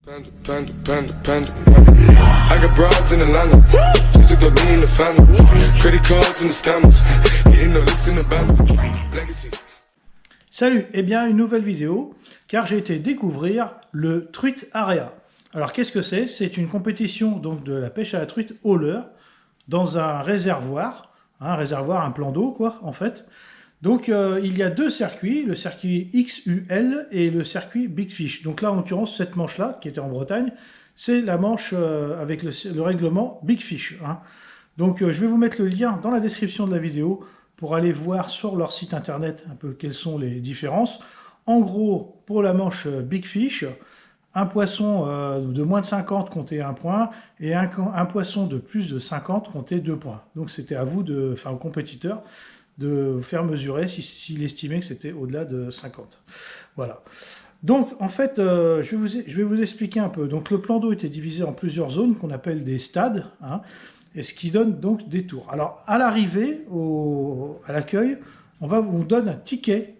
Panda, panda, panda, panda. I got broads in Atlanta. Just took the lean in the family. Credit cards and the scammers. Hitting the licks in the band. Legacies. Salut, et bien une nouvelle vidéo, car j'ai été découvrir le truite area. Alors qu'est-ce que c'est? C'est une compétition donc de la pêche à la truite au leurre dans un réservoir, un plan d'eau quoi en fait. Donc il y a deux circuits, le circuit XUL et le circuit Big Fish. Donc là en l'occurrence cette manche là qui était en Bretagne, c'est la manche avec le règlement Big Fish. Donc je vais vous mettre le lien dans la description de la vidéo pour aller voir sur leur site internet un peu quelles sont les différences. En gros, pour la manche Big Fish, un poisson de moins de 50 comptait 1 point et un poisson de plus de 50 comptait 2 points. Donc c'était à vous, au compétiteur, de faire mesurer s'il estimait que c'était au-delà de 50. Voilà. Donc en fait, je vais vous expliquer un peu. Donc le plan d'eau était divisé en plusieurs zones qu'on appelle des stades, et ce qui donne donc des tours. Alors à l'arrivée, à l'accueil, on vous donne un ticket,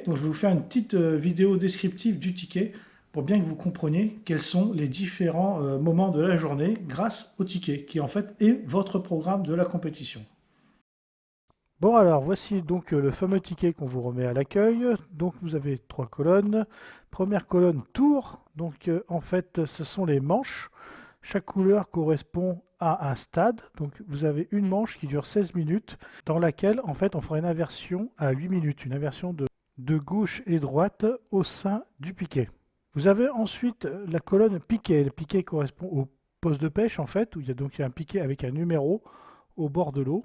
donc je vais vous faire une petite vidéo descriptive du ticket pour bien que vous compreniez quels sont les différents moments de la journée grâce au ticket, qui en fait est votre programme de la compétition. Bon alors voici donc le fameux ticket qu'on vous remet à l'accueil. Donc vous avez 3 colonnes. Première colonne tour, donc en fait ce sont les manches. Chaque couleur correspond à un stade, donc vous avez une manche qui dure 16 minutes, dans laquelle en fait on fera une inversion à 8 minutes, une inversion de gauche et droite au sein du piquet. Vous avez ensuite la colonne piquet. Le piquet correspond au poste de pêche en fait, où il y a donc un piquet avec un numéro au bord de l'eau.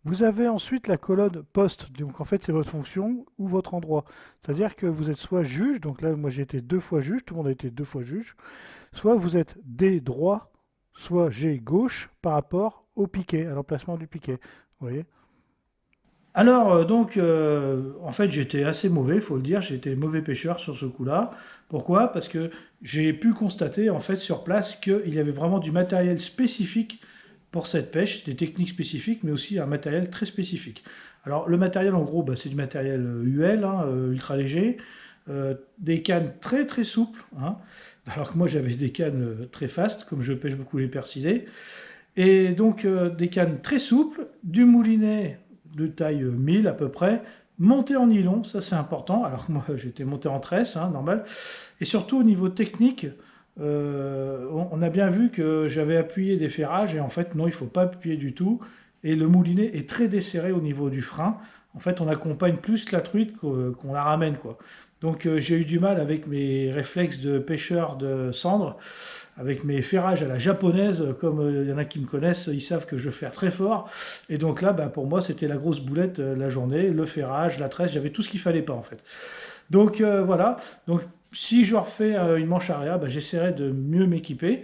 Vous avez ensuite la colonne poste, donc en fait c'est votre fonction ou votre endroit. C'est-à-dire que vous êtes soit juge, donc là moi j'ai été 2 fois juge, tout le monde a été 2 fois juge, soit vous êtes D droit, soit G gauche par rapport au piquet, à l'emplacement du piquet. Vous voyez? Alors en fait j'étais assez mauvais, il faut le dire, j'étais mauvais pêcheur sur ce coup-là. Pourquoi? Parce que j'ai pu constater en fait sur place qu'il y avait vraiment du matériel spécifique pour cette pêche, des techniques spécifiques, mais aussi un matériel très spécifique. Alors le matériel en gros, c'est du matériel UL, ultra léger, des cannes très très souples, alors que moi j'avais des cannes très fast, comme je pêche beaucoup les persilés, et donc des cannes très souples, du moulinet de taille 1000 à peu près, monté en nylon, ça c'est important, alors que moi j'étais monté en tresse, normal, et surtout au niveau technique, on a bien vu que j'avais appuyé des ferrages et en fait non, il ne faut pas appuyer du tout, et le moulinet est très desserré au niveau du frein. En fait on accompagne plus la truite qu'on la ramène quoi. Donc j'ai eu du mal avec mes réflexes de pêcheur de cendre, avec mes ferrages à la japonaise, comme il y en a qui me connaissent, ils savent que je ferre très fort, et donc là pour moi c'était la grosse boulette la journée, le ferrage, la tresse, j'avais tout ce qu'il fallait pas en fait. Donc voilà, donc si je refais une manche arrière, j'essaierai de mieux m'équiper.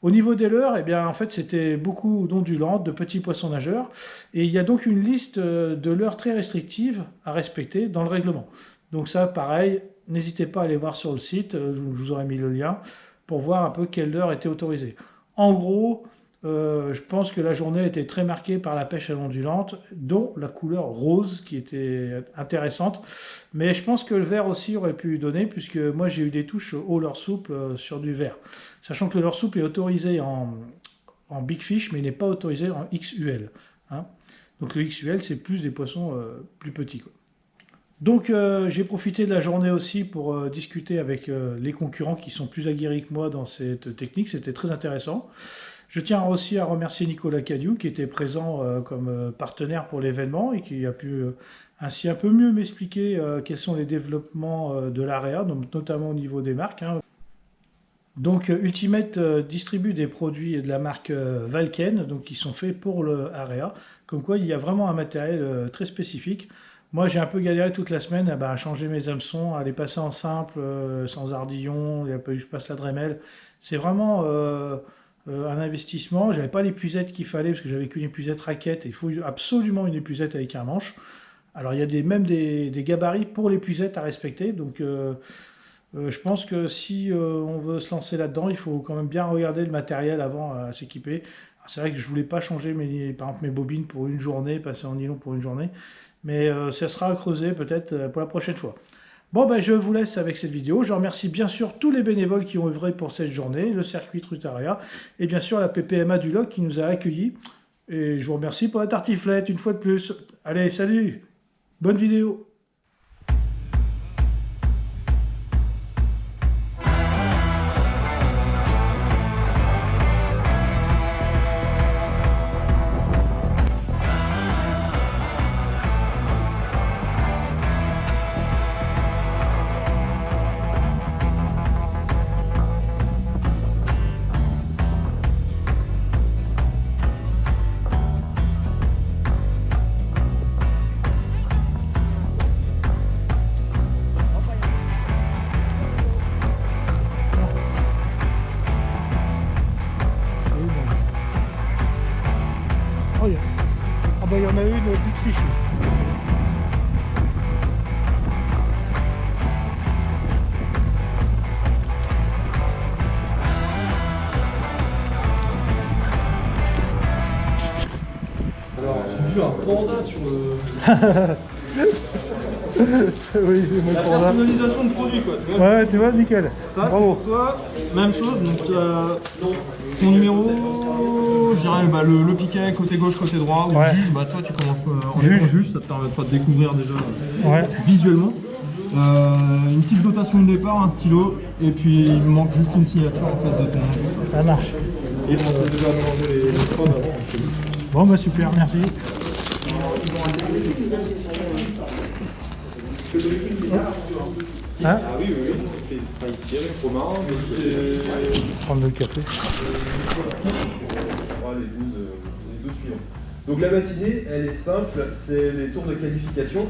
Au niveau des leurres, en fait, c'était beaucoup d'ondulantes, de petits poissons nageurs. Et il y a donc une liste de leurres très restrictive à respecter dans le règlement. Donc ça, pareil, n'hésitez pas à aller voir sur le site, je vous aurai mis le lien, pour voir un peu quelle leurre était autorisée. En gros, je pense que la journée était très marquée par la pêche à l'ondulante, dont la couleur rose qui était intéressante. Mais je pense que le vert aussi aurait pu donner, puisque moi j'ai eu des touches au leurre souple sur du vert. Sachant que le leurre souple est autorisé en Big Fish, mais il n'est pas autorisé en XUL. Donc le XUL, c'est plus des poissons plus petits, quoi. Donc j'ai profité de la journée aussi pour discuter avec les concurrents qui sont plus aguerris que moi dans cette technique. C'était très intéressant. Je tiens aussi à remercier Nicolas Cadiou qui était présent comme partenaire pour l'événement et qui a pu ainsi un peu mieux m'expliquer quels sont les développements de l'AREA, notamment au niveau des marques. Donc Ultimate distribue des produits de la marque Valken, donc qui sont faits pour le AREA. Comme quoi il y a vraiment un matériel très spécifique. Moi j'ai un peu galéré toute la semaine à changer mes hameçons, à les passer en simple, sans ardillon, il a pas eu je passe la Dremel. C'est vraiment un investissement. J'avais pas l'épuisette qu'il fallait parce que j'avais qu'une épuisette raquette. Il faut absolument une épuisette avec un manche. Alors il y a même des gabarits pour l'épuisette à respecter. Donc je pense que si on veut se lancer là-dedans, il faut quand même bien regarder le matériel avant à s'équiper. C'est vrai que je voulais pas changer par exemple mes bobines pour une journée, passer en nylon pour une journée. Mais ça sera à creuser peut-être pour la prochaine fois. Bon, ben, je vous laisse avec cette vidéo. Je remercie bien sûr tous les bénévoles qui ont œuvré pour cette journée, le circuit Truite Area, et bien sûr la PPMA du LOC qui nous a accueillis. Et je vous remercie pour la tartiflette, une fois de plus. Allez, salut! Bonne vidéo! Oh, ah bah il y en a une Big Fish. Alors, j'ai vu un panda sur le... Oui, c'est mon la panda. personnalisation de produit, quoi. Tu vois, Ouais, tu vois, nickel. ça, c'est Bravo. pour toi. Même chose, donc ton numéro, je dirais le piquet côté gauche, côté droit, ou Ouais. juge, bah toi tu commences en Juge. étant juge, ça te permettra de découvrir déjà Ouais. visuellement. Une petite dotation de départ, un stylo, et puis il me manque juste une signature en fait de ton nom. Ça marche. Et on a déjà mangé les prods avant. Bon, bah super, merci. Hein? Ah oui, c'est pas ici avec Romain, mais c'est... Prendre le café. Les 12 suivants. Donc la matinée, elle est simple, c'est les tours de qualification.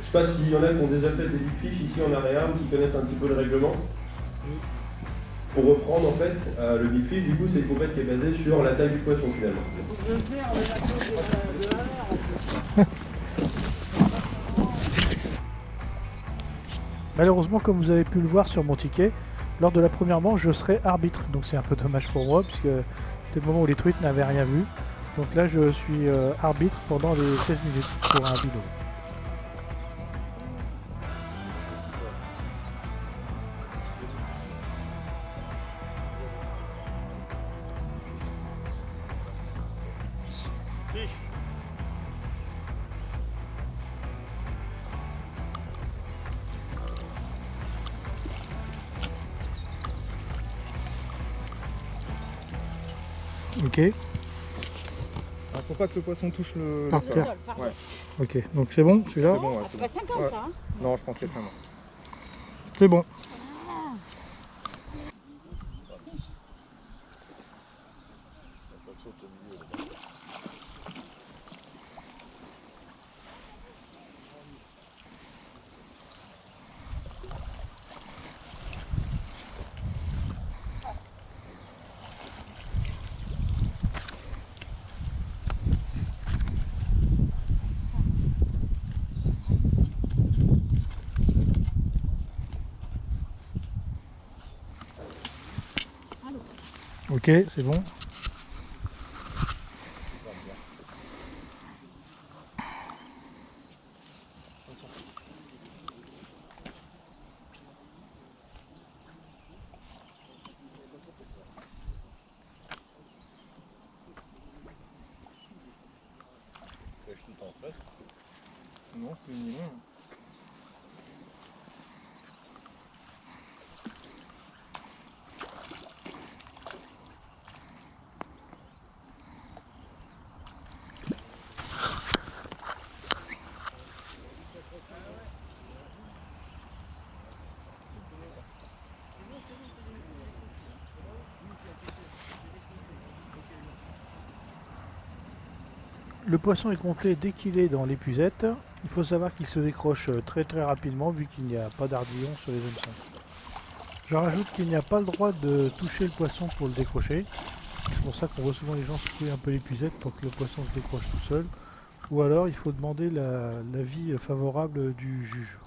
Je sais pas s'il y en a qui ont déjà fait des big fish ici en area, qui connaissent un petit peu le règlement. Pour reprendre en fait, le big fish, du coup, c'est une compète qui est basée sur la taille du poisson finalement. Malheureusement, comme vous avez pu le voir sur mon ticket, lors de la première manche, je serai arbitre. Donc c'est un peu dommage pour moi, puisque c'était le moment où les truites n'avaient rien vu. Donc là, je suis arbitre pendant les 16 minutes pour un bidon. Ok. Faut pas que le poisson touche le Par sol. terre. Ouais, Ok, donc c'est bon, celui-là? c'est bon, ouais, Ah, c'est c'est bon. pas 50 Ouais. là, hein. Non, je pense qu'il est très bon. C'est bon. Ok, c'est bon. Non, c'est une nylon. Le poisson est compté dès qu'il est dans l'épuisette. Il faut savoir qu'il se décroche très rapidement vu qu'il n'y a pas d'ardillon sur les hameçons. Je rajoute qu'il n'y a pas le droit de toucher le poisson pour le décrocher. C'est pour ça qu'on voit souvent les gens secouer un peu l'épuisette pour que le poisson se décroche tout seul. Ou alors il faut demander l'avis favorable du juge.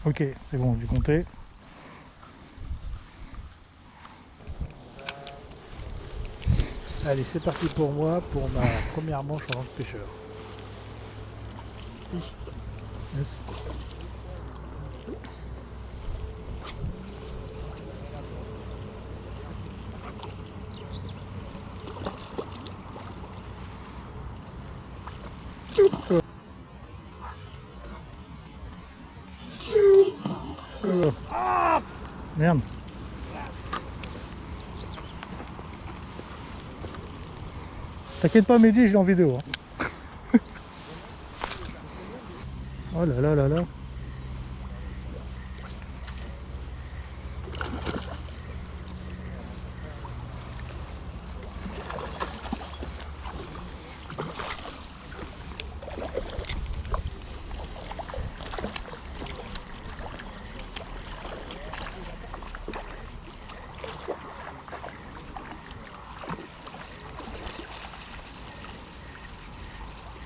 Ok, c'est bon, j'ai compté. Allez, c'est parti pour moi, pour ma première manche en tant que pêcheur. Yes. Ah, merde. T'inquiète pas Mehdi, je l'ai en vidéo. Hein. Oh là là là là.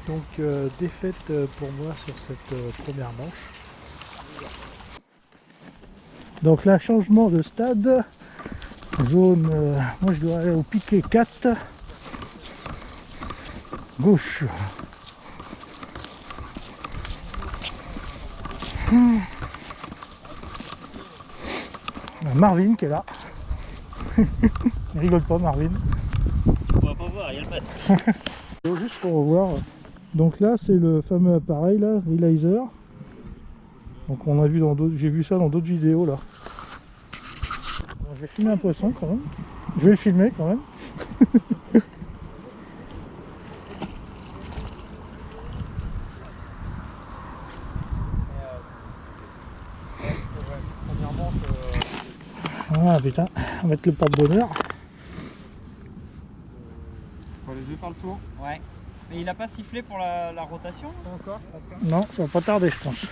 Donc défaite pour moi sur cette première manche. Donc là, changement de stade. Zone, moi je dois aller au piquet 4. Gauche. Marvin qui est là. Il rigole pas Marvin. On va pas voir, il y a le masque. Juste pour revoir. Donc là c'est le fameux appareil là, Realizer. Donc on a vu dans d'autres, j'ai vu ça dans d'autres vidéos là. Bon, je vais filmer un poisson quand même. Je vais le filmer quand même. Ah putain, on va mettre le porte-bonheur. On va les yeux faire le tour. Ouais. Mais il a pas sifflé pour la rotation Encore. Non, ça va pas tarder je pense.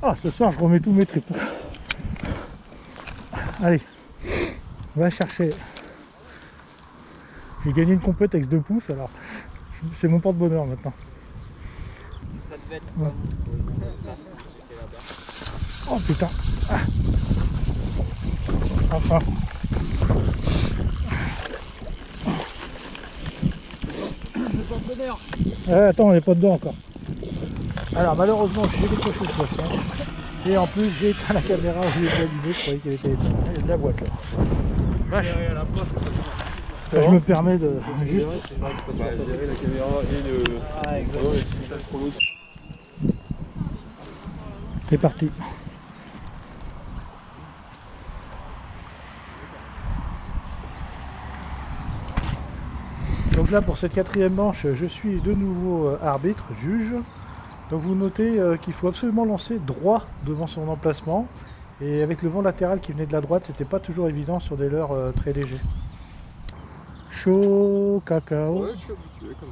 Ah, ce soir je remets tous mes trucs. Allez, on va chercher. J'ai gagné une compète avec 2 pouces alors c'est mon porte-bonheur maintenant. Ça devait être comme... Oh putain. Ah. Enfin. Attends, on n'est pas dedans encore. Alors malheureusement j'ai décroché le poisson. Et en plus j'ai éteint la caméra au lieu de l'allumer, je croyais qu'elle était éteinte. Il y a de la boîte là. Vache. Je me permets de juste... Gérer la caméra et le... Ah, exactement. C'est parti. Donc là pour cette 4e manche, je suis de nouveau arbitre, juge. Donc vous notez qu'il faut absolument lancer droit devant son emplacement. Et avec le vent latéral qui venait de la droite, c'était pas toujours évident sur des leurres très légers. Chaud cacao. Ouais, je suis habitué comme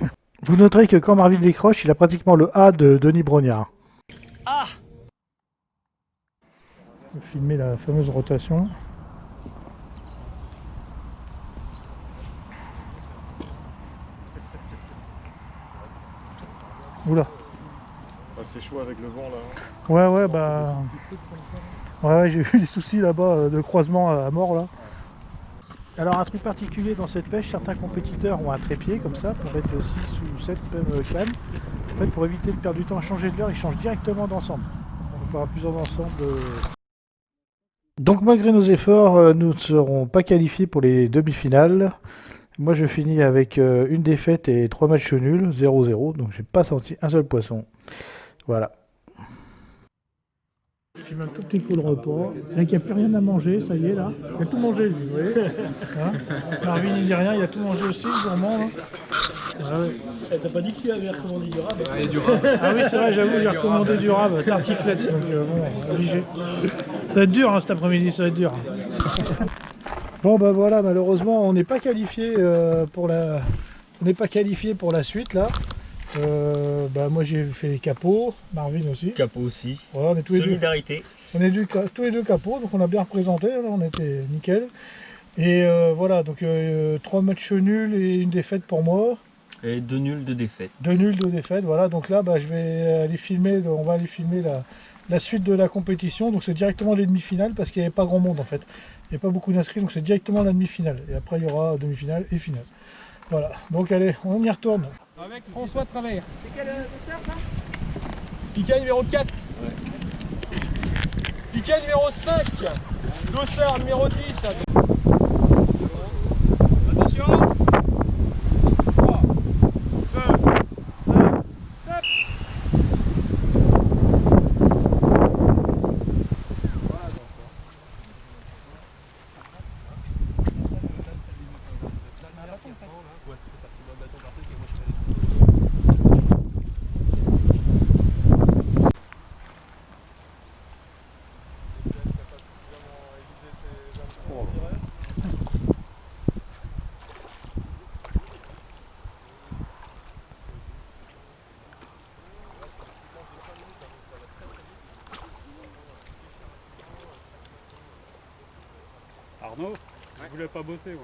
ça. Vous noterez que quand Marvin décroche, il a pratiquement le A de Denis Brognard. Ah! Je vais filmer la fameuse rotation. Oula. C'est chaud avec le vent là. Ouais, bah... Ouais, j'ai eu des soucis là-bas de croisement à mort là. Alors un truc particulier dans cette pêche, certains compétiteurs ont un trépied comme ça pour mettre 6 ou 7 même cannes. En fait, pour éviter de perdre du temps à changer de leurre, ils changent directement d'ensemble. On aura plusieurs ensembles. Donc malgré nos efforts, nous ne serons pas qualifiés pour les demi-finales. Moi je finis avec une défaite et 3 matchs nuls, 0-0, donc j'ai pas senti un seul poisson. Voilà. Je filme un tout petit coup le repas. Là, il n'y a plus rien à manger, ça y est là. Il a tout mangé lui, vous voyez. Hein, Marvin il dit rien, il a tout mangé aussi, le gourmand. Là. Ah ouais. T'as pas dit que tu avais recommandé du rab? Ah oui c'est vrai, j'avoue, j'ai recommandé du rab, tartiflette, donc bon, obligé. Ça va être dur hein, cet après-midi, ça va être dur. Bon bah voilà, malheureusement on n'est pas qualifié pour la... On n'est pas qualifié pour la suite là. Bah moi j'ai fait les capots, Marvin aussi. Capot aussi. Voilà, on est tous les deux. Solidarité. On est tous les deux capots, donc on a bien représenté, là, on était nickel. Et voilà, donc 3 matchs nuls et une défaite pour moi. Et 2 nuls, 2 défaites. 2 nuls, 2 défaites, voilà. Donc là, bah, je vais aller filmer, on va aller filmer la suite de la compétition. Donc c'est directement les demi-finales parce qu'il n'y avait pas grand monde en fait. Il n'y a pas beaucoup d'inscrits, donc c'est directement la demi-finale. Et après, il y aura demi-finale et finale. Voilà, donc allez, on y retourne. Avec François de Travers. C'est quel dessert ça? Piquet numéro 4. Piquet numéro 5. Dossard numéro 10. Attention. 3, 2, 1, stop. Arnaud, je voulais pas bosser moi.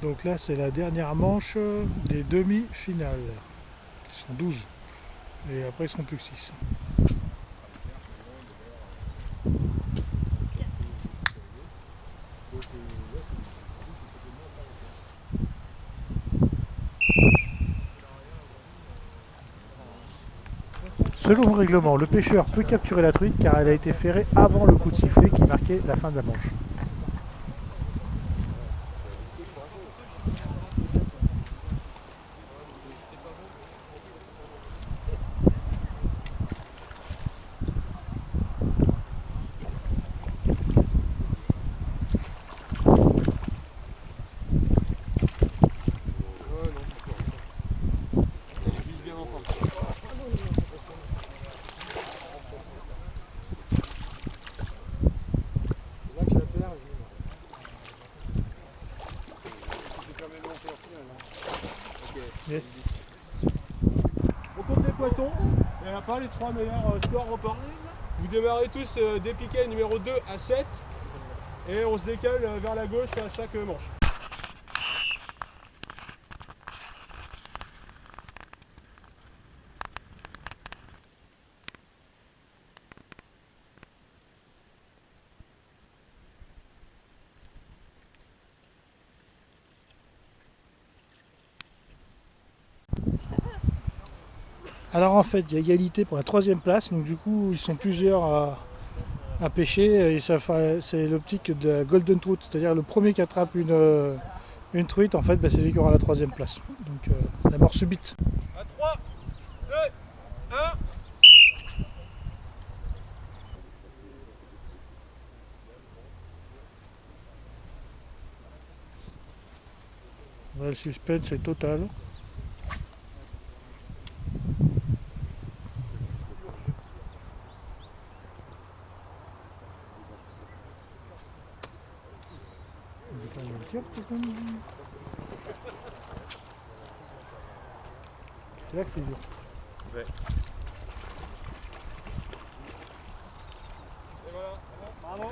Donc là, c'est la dernière manche des demi-finales. Ils sont 12. Et après, ils seront plus que 6. Selon le règlement, le pêcheur peut capturer la truite car elle a été ferrée avant le coup de sifflet qui marquait la fin de la manche. Yes. On compte les poissons et à la fin les 3 meilleurs scores remportent. Vous démarrez tous des piquets numéro 2 à 7 et on se décale vers la gauche à chaque manche. Alors en fait, il y a égalité pour la 3e place, donc du coup ils sont plusieurs à pêcher, et c'est l'optique de la Golden Trout, c'est-à-dire le premier qui attrape une truite, en fait, c'est lui qui aura la 3e place. Donc la mort subite. À 3, 2, 1. Là, le suspense est total. C'est là que c'est dur. Ouais. Et voilà. Bravo.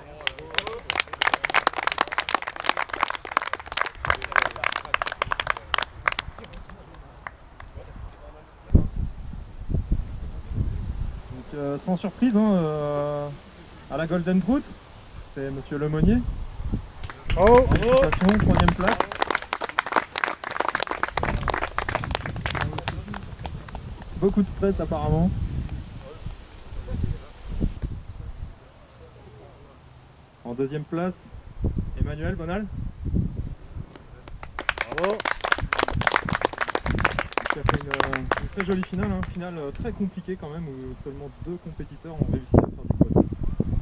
Donc, sans surprise, à la Golden Trout, c'est Monsieur Lemonnier. Oh, Félicitations, 3e place. Beaucoup de stress apparemment. En 2e place, Emmanuel Bonal. bravo. Qui a fait une très jolie finale, finale très compliquée quand même, où seulement 2 compétiteurs ont réussi à faire du poisson.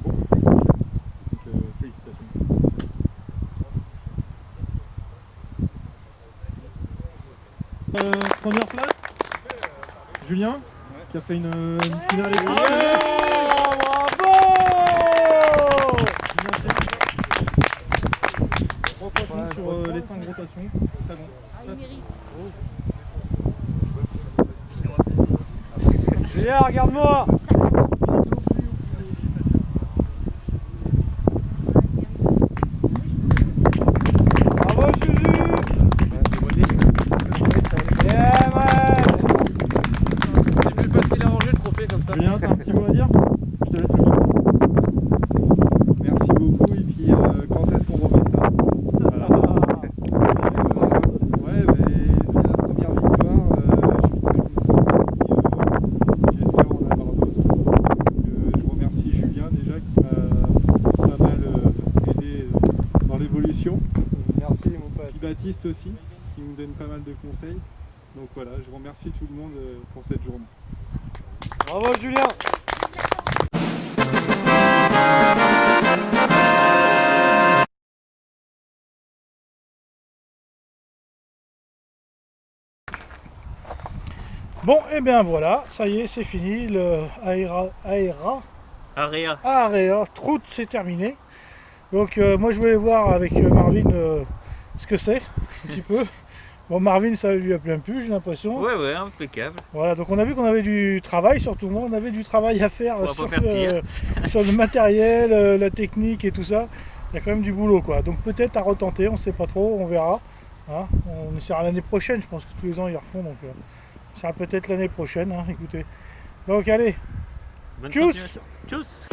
Beaucoup plus compliqué. Donc félicitations. Première place, Julien, qui a fait une finale exceptionnelle. Julien Chéry. 3 poissons sur les 5 rotations, très bon. Il mérite. Julien, regarde-moi. Bravo, Juju. Yeah, man. C'est plus facile à ranger le trophée comme ça. Julien, t'as un petit mot à dire? Je te laisse le micro. Merci beaucoup et puis quand est-ce qu'on remet ça? Voilà. Ouais, c'est la première victoire, je suis très content et j'espère en avoir d'autres. Je remercie Julien déjà qui m'a pas mal aidé dans l'évolution. Merci, mon pote. Puis Baptiste aussi qui nous donne pas mal de conseils. Donc voilà, je remercie tout le monde pour cette journée. Bravo, Julien. Bon, et bien voilà, ça y est, c'est fini. Le Area Trout, c'est terminé. Donc moi je voulais voir avec Marvin ce que c'est, un petit peu. Bon, Marvin, ça lui a plein plu, j'ai l'impression. Ouais, impeccable. Voilà, donc on a vu qu'on avait du travail, surtout moi, on avait du travail à faire, On va pas faire sur le matériel, la technique et tout ça. Il y a quand même du boulot, quoi. Donc peut-être à retenter, on sait pas trop, on verra. Hein. On essaiera l'année prochaine, je pense que tous les ans ils refont, donc ça sera peut-être l'année prochaine, hein, écoutez. Donc allez, Bonne tchuss. continuation. Tchuss.